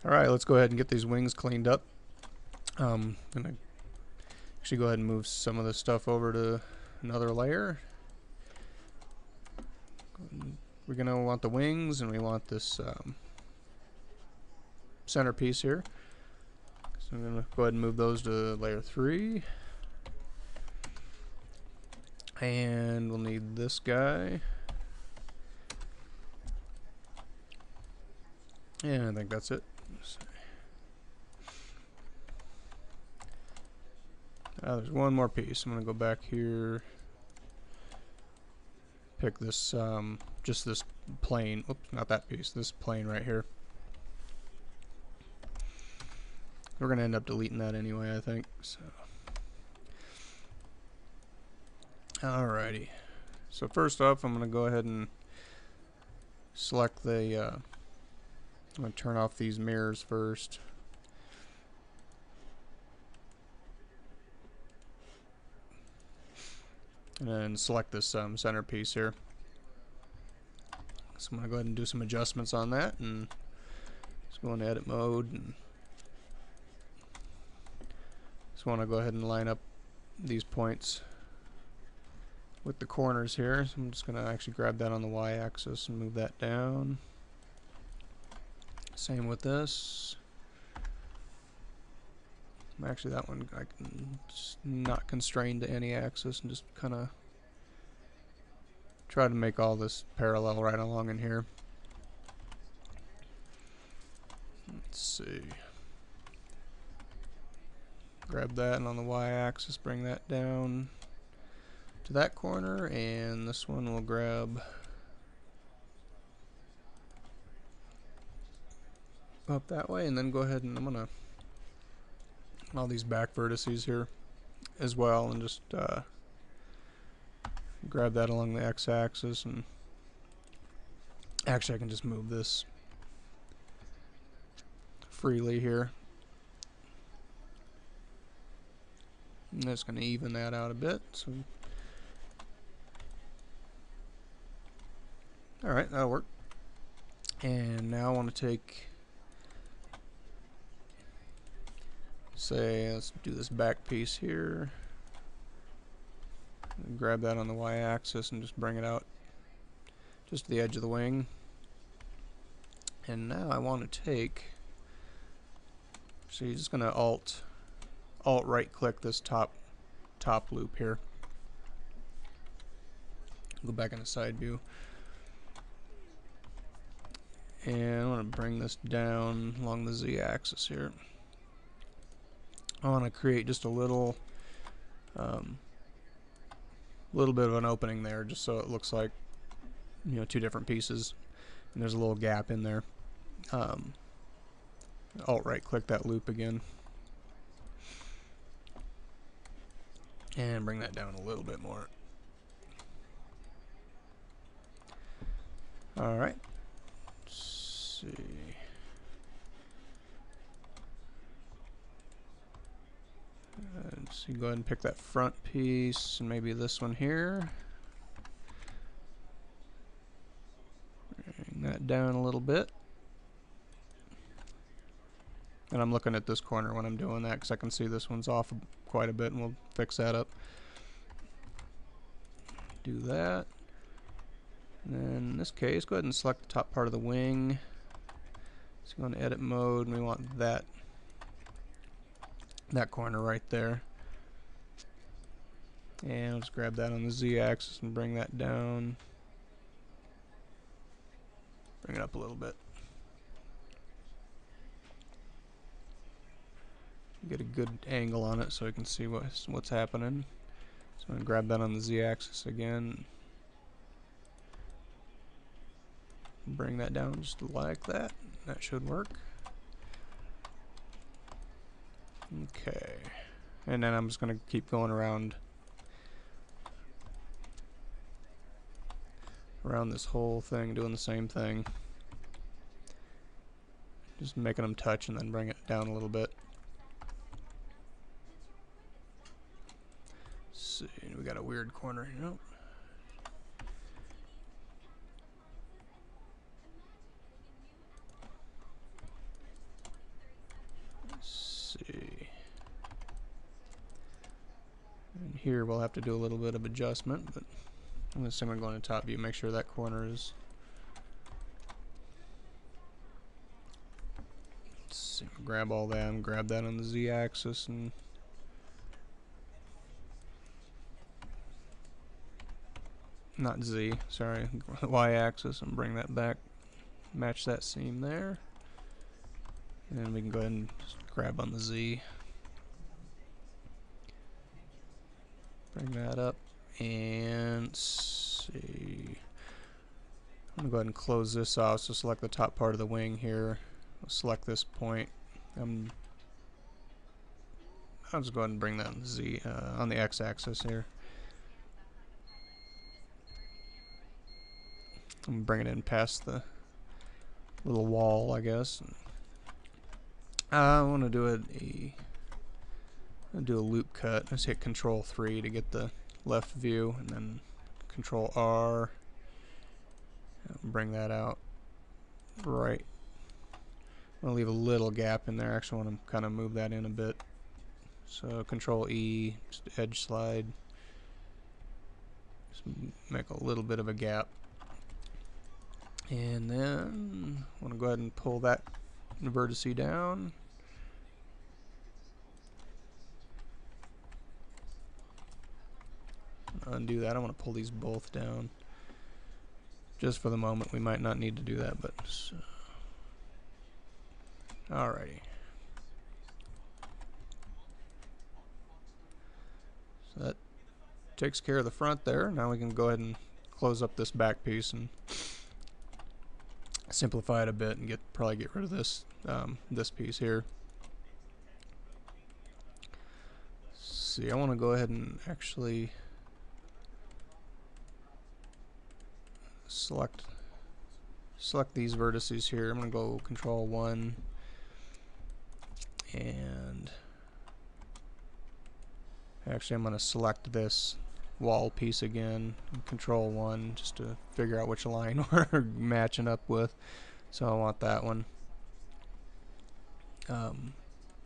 Alright, let's go ahead and get these wings cleaned up. I'm gonna actually go ahead and move some of this stuff over to another layer. We're gonna want the wings, and we want this centerpiece here. So I'm gonna go ahead and move those to layer 3. And we'll need this guy. And I think that's it. There's one more piece. I'm gonna go back here, pick this, just this plane. Oops, not that piece. This plane right here. We're gonna end up deleting that anyway, I think. So, alrighty. So first off, I'm gonna go ahead and select the. I'm gonna turn off these mirrors first. And then select this centerpiece here. So I'm going to go ahead and do some adjustments on that, and just go into edit mode, and just want to go ahead and line up these points with the corners here. So I'm just going to actually grab that on the y-axis and move that down. Same with this. Actually, that one I can just not constrain to any axis and just kind of try to make all this parallel right along in here. Let's see. Grab that, and on the y-axis bring that down to that corner, and this one we'll grab up that way, and then go ahead and I'm gonna all these back vertices here as well, and just grab that along the x-axis, and actually I can just move this freely here. I'm just going to even that out a bit. So, alright, that'll work. And now I want to take, say, let's do this back piece here. Grab that on the y-axis and just bring it out just to the edge of the wing. And now I want to take, so you're just going to alt right click this top loop here. Go back in the side view. And I want to bring this down along the z-axis here. I want to create just a little bit of an opening there, just so it looks like, you know, two different pieces, and there's a little gap in there. Alt right click that loop again and bring that down a little bit more. Alright, let's see. So you go ahead and pick that front piece, and maybe this one here. Bring that down a little bit. And I'm looking at this corner when I'm doing that, because I can see this one's off quite a bit, and we'll fix that up. Do that. And then in this case, go ahead and select the top part of the wing. Let's go into edit mode, and we want that corner right there. And I'll just grab that on the z-axis and bring that down. Bring it up a little bit. Get a good angle on it so I can see what's happening. So I'm going to grab that on the z-axis again. Bring that down just like that. That should work. Okay. And then I'm just going to keep going around this whole thing, doing the same thing. Just making them touch and then bring it down a little bit. Let's see, we got a weird corner here. Nope. here we'll have to do a little bit of adjustment, but I'm going to go into top view, make sure that corner is. Let's see, grab all that and grab that on the Z-axis, and not Z, sorry, Y-axis, and bring that back, match that seam there, and then we can go ahead and just grab on the Z, bring that up, and see. I'm gonna go ahead and close this off. So select the top part of the wing here. I'll select this point. I'll just go ahead and bring that on the Z on the X-axis here. I'm bring it in past the little wall, I guess. I want to do a loop cut. Let's hit Control 3 to get the left view, and then Control R. Bring that out right. I'm going to leave a little gap in there. Actually, I want to kind of move that in a bit. So Control E, just edge slide. Just make a little bit of a gap. And then I want to go ahead and pull that vertice down. Undo that. I want to pull these both down. Just for the moment, we might not need to do that, but alrighty. So that takes care of the front there. Now we can go ahead and close up this back piece and simplify it a bit, and probably get rid of this this piece here. See, I want to go ahead and actually select these vertices here. I'm going to go Control 1 and actually I'm going to select this wall piece again, Control 1, just to figure out which line we're matching up with. So I want that one.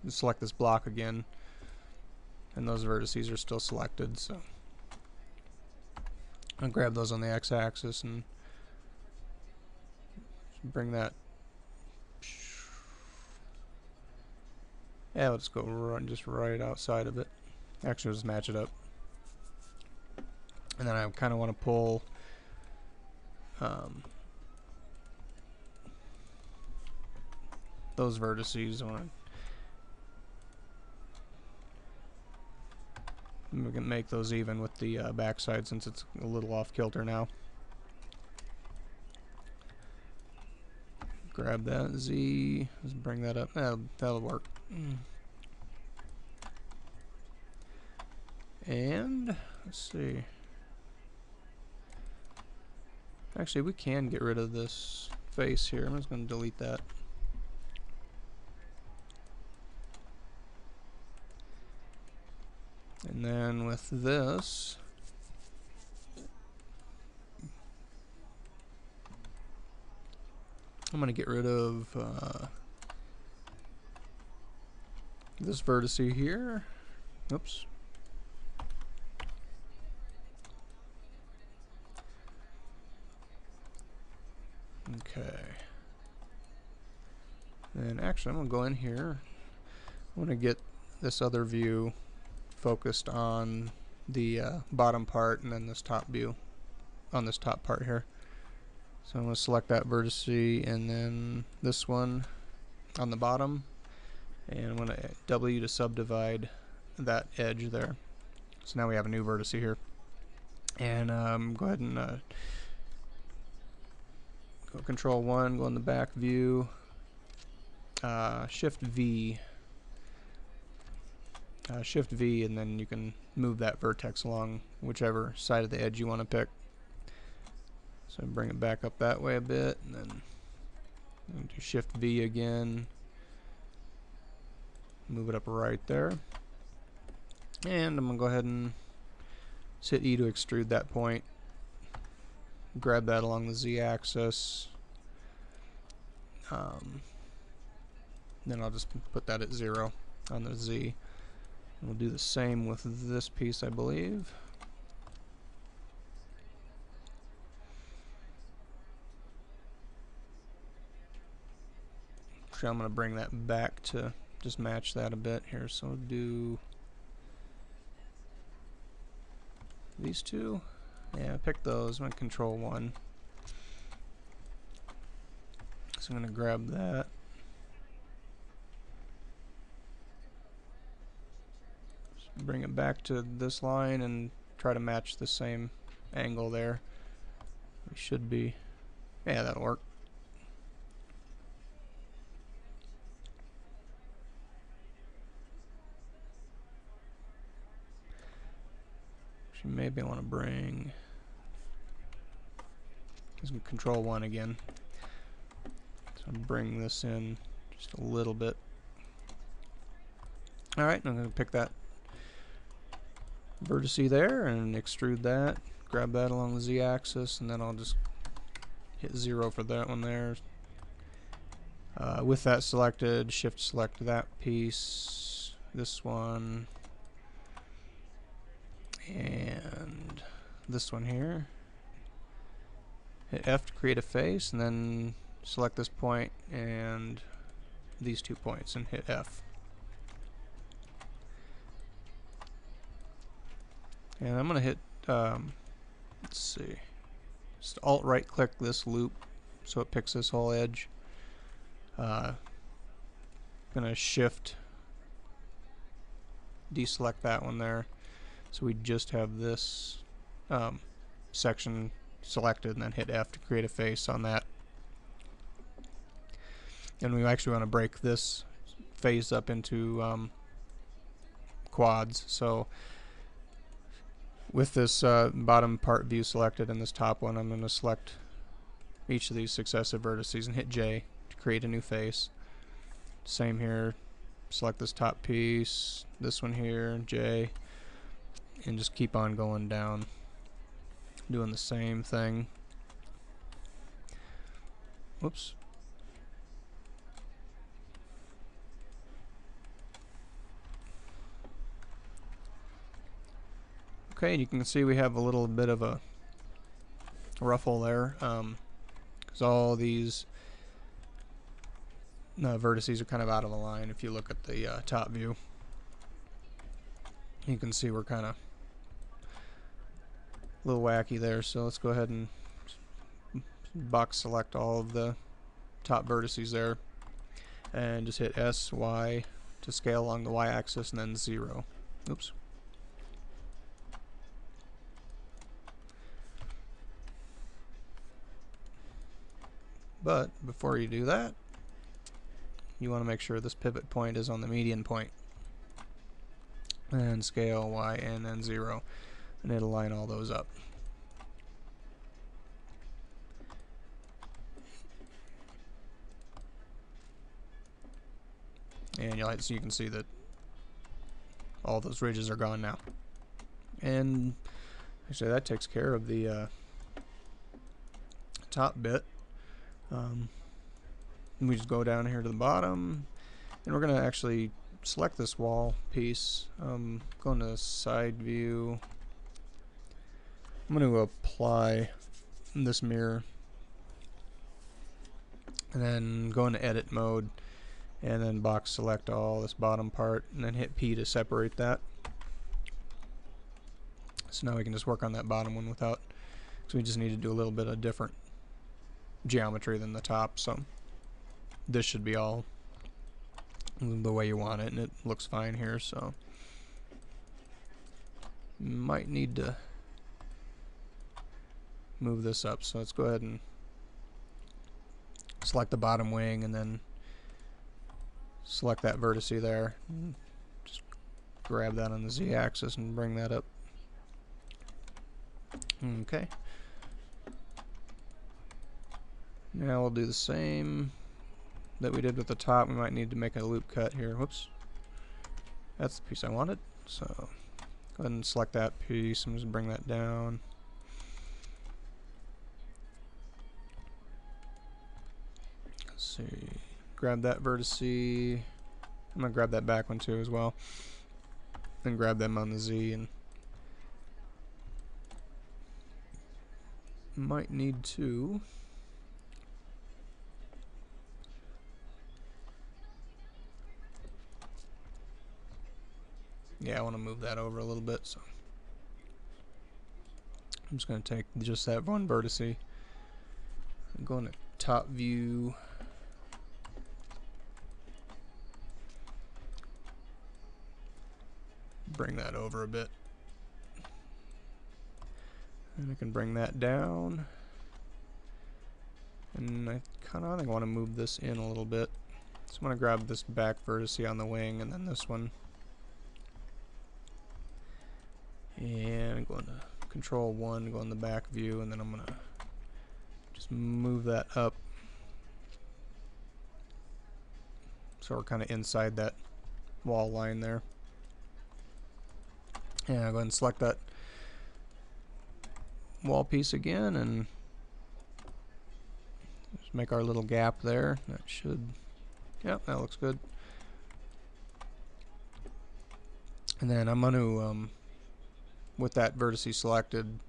Select this block again, and those vertices are still selected, so I'll grab those on the X-axis and bring that. Yeah, let's go just right outside of it. Actually, just match it up. And then I kind of want to pull those vertices. We can make those even with the backside, since it's a little off kilter now. Grab that Z, just bring that up. That'll work. And let's see. Actually, we can get rid of this face here. I'm just going to delete that. And then with this, I'm going to get rid of this vertice here. Oops. Okay. And actually, I'm going to go in here. I want to get this other view focused on the bottom part, and then this top view on this top part here. So I'm going to select that vertice and then this one on the bottom, and I'm going to W to subdivide that edge there. So now we have a new vertice here. And go ahead and go Control 1, go in the back view, Shift V, and then you can move that vertex along whichever side of the edge you want to pick. So bring it back up that way a bit, and then do Shift V again, move it up right there, and I'm going to go ahead and hit E to extrude that point. Grab that along the Z-axis. Then I'll just put that at 0 on the Z. We'll do the same with this piece, I believe. Actually, I'm going to bring that back to just match that a bit here. So do these two. Yeah, pick those. I'm going to control 1. So I'm going to grab that. Just bring it back to this line and try to match the same angle there. We should be. Yeah, that'll work. Actually, maybe I want to bring. Control 1 again. So bring this in just a little bit. Alright, I'm going to pick that vertice there and extrude that. Grab that along the z-axis, and then I'll just hit 0 for that one there. With that selected, shift select that piece, this one, and this one here. Hit F to create a face, and then select this point and these 2 points and hit F. And I'm going to hit, let's see, just alt right click this loop so it picks this whole edge. Going to shift deselect that one there, so we just have this section selected, and then hit F to create a face on that. And we actually want to break this face up into quads. So with this bottom part view selected and this top one, I'm going to select each of these successive vertices and hit J to create a new face. Same here, select this top piece, this one here, J, and just keep on going down, doing the same thing. Whoops. Okay, and you can see we have a little bit of a ruffle there, because all these vertices are kind of out of line. If you look at the top view, you can see we're kind of a little wacky there. So let's go ahead and box select all of the top vertices there, and just hit S, Y to scale along the Y-axis, and then 0. Oops. But before you do that, you want to make sure this pivot point is on the median point. And scale Y and then 0. And it'll line all those up. And so you can see that all those ridges are gone now. And actually that takes care of the top bit. We just go down here to the bottom, and we're going to actually select this wall piece. Go into side view. I'm going to apply this mirror, and then go into edit mode, and then box select all this bottom part, and then hit P to separate that. So now we can just work on that bottom one without, so we just need to do a little bit of different geometry than the top. So this should be all the way you want it, and it looks fine here. So might need to move this up. So let's go ahead and select the bottom wing, and then select that vertice there. Just grab that on the Z-axis and bring that up. Okay. Now we'll do the same that we did with the top. We might need to make a loop cut here. Whoops. That's the piece I wanted. So go ahead and select that piece and just bring that down. Let's see. Grab that vertice. I'm going to grab that back one too as well. and grab them on the Z, and might need to I want to move that over a little bit, so I'm just going to take just that one vertex. I'm going to top view, bring that over a bit, and I can bring that down, and I think I want to move this in a little bit, so I'm going to grab this back vertex on the wing, and then this one, and I'm going to control 1, go in the back view, and then I'm going to just move that up so we're kind of inside that wall line there. And I'll go ahead and select that wall piece again and just make our little gap there. That should, yep, that looks good. And then I'm going to, with that vertex selected,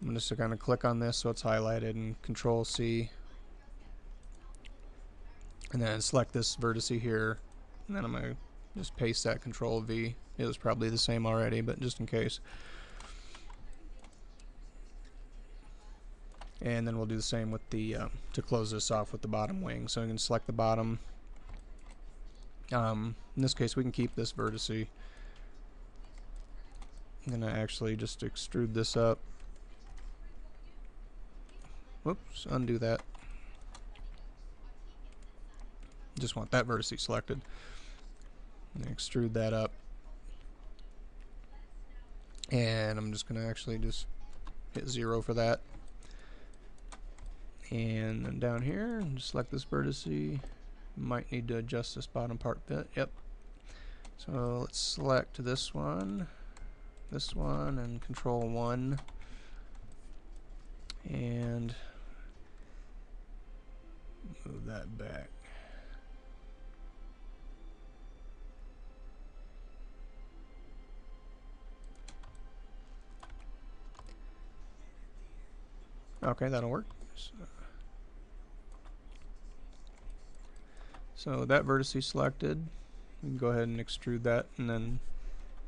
I'm just going to click on this so it's highlighted and Control C. And then select this vertex here. And then I'm going to just paste that Control V. It was probably the same already, but just in case. And then we'll do the same with the, to close this off with the bottom wing. So I can select the bottom. In this case, we can keep this vertex. I'm going to actually just extrude this up. Whoops, undo that. Just want that vertex selected. And extrude that up. And I'm just going to actually just hit 0 for that. And then down here, just select this vertex. Might need to adjust this bottom part bit. Yep. So let's select this one, and Control 1. And move that back. Okay, that'll work. So that vertex selected, we can go ahead and extrude that, and then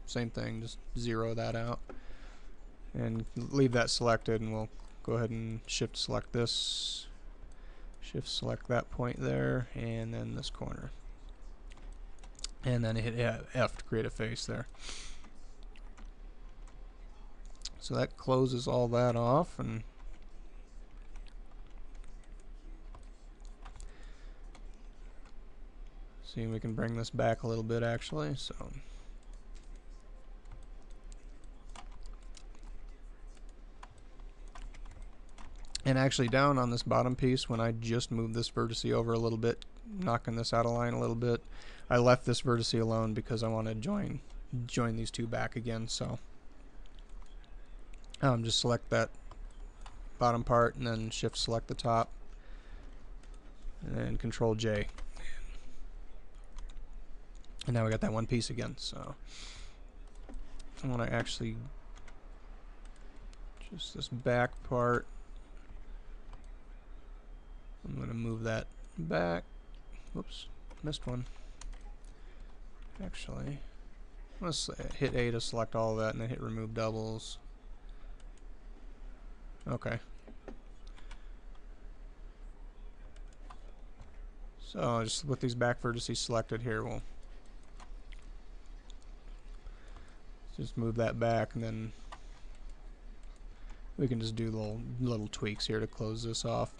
same thing, just 0 that out. And leave that selected, and we'll go ahead and shift select this, shift select that point there, and then this corner. And then hit F to create a face there. So that closes all that off, and see, we can bring this back a little bit actually. So and actually down on this bottom piece, when I just moved this vertex over a little bit, knocking this out of line a little bit, I left this vertex alone because I want to join these two back again. So just select that bottom part and then shift select the top and then Control J. And now we got that one piece again. So I want to actually just this back part, I'm going to move that back. Whoops, missed one. Actually, let's hit A to select all of that and then hit remove doubles. Okay. So just with these back vertices selected here, we'll just move that back, and then we can just do little tweaks here to close this off.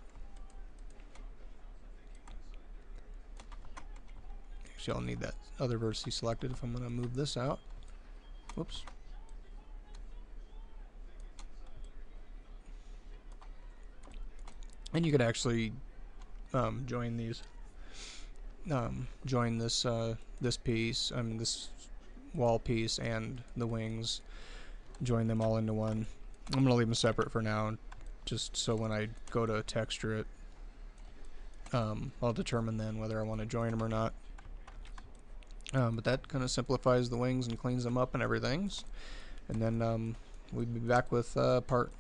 Actually, I'll need that other vertex selected if I'm going to move this out. Whoops. And you could actually join these, join this this piece, this wall piece and the wings, join them all into one. I'm going to leave them separate for now, just so when I go to texture it, I'll determine then whether I want to join them or not. But that kind of simplifies the wings and cleans them up and everything. And then we'll be back with part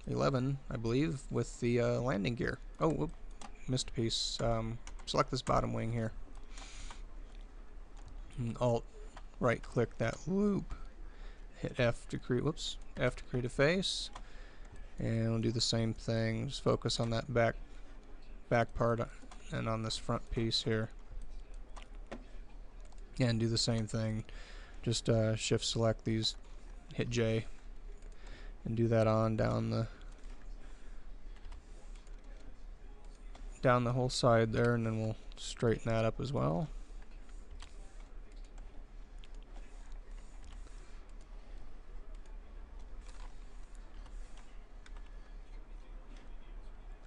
11, I believe, with the landing gear. Oh, whoop, missed a piece. Select this bottom wing here. And Alt right click that loop. Hit F to create, whoops, F to create a face. And we'll do the same thing. Just focus on that back part and on this front piece here. And do the same thing. Just shift select these, hit J, and do that on down the whole side there, and then we'll straighten that up as well.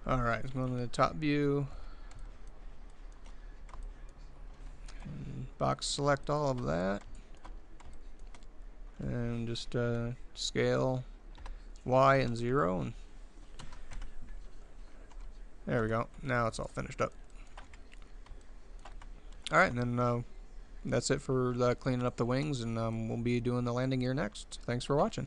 Alright, let's go to the top view. And box select all of that. And just scale Y and 0. And there we go. Now it's all finished up. Alright, and then that's it for cleaning up the wings, and we'll be doing the landing gear next. Thanks for watching.